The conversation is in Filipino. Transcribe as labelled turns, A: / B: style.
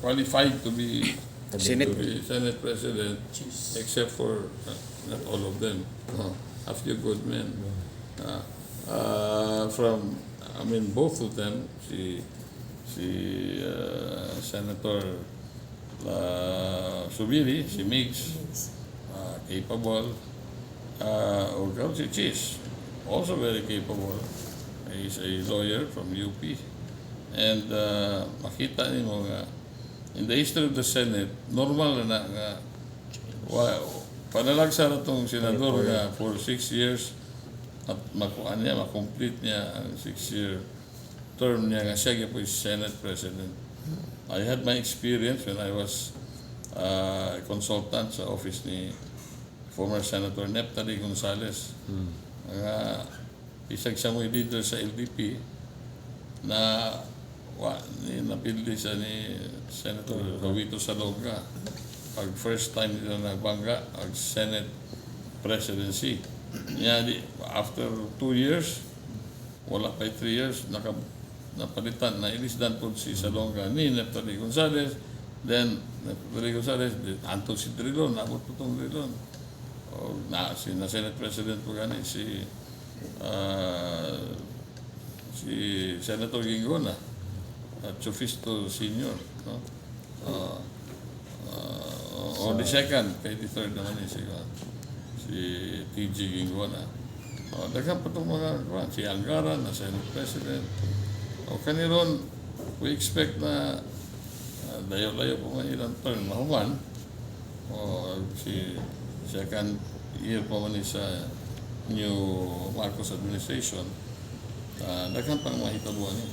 A: qualified to be
B: Senate.
A: Senate President, except for not all of them. A few good men. I mean, both of them, Senator Subiri, si Mix, capable. Or si Chis, also very capable. He's a lawyer from UP. And makita niyo nga, in the history of the Senate, normal na nga, panalagsa na itong senador nga for 6 years at makuha niya, makomplete niya ang 6-year term niya nga siya po is Senate President. I had my experience when I was a consultant sa office ni former Senator Neptali Gonzales. Isang siya mo'y leader sa LDP na napili siya ni Senator Jovito Salonga pag first time nila nagbangga ang Senate presidency. After 2 years, wala pa 3 years, napalitan, nailisdan po si Salonga ni Neptali Gonzales. Then, Neptali Gonzales, Anton si Drilon, nabot po itong Drilon. Na Senate President po gani, si Senator Gingona at Chufisto Senior, no? Or the second, kay the third naman si TG Gingona. Daghang pa itong mga, si Angara na Senate President. Kaniron, we expect na layo-layo po mga ilang term, mahuman. Si second year po man sa new Marcos administration, daghang pang mahitabuan niya.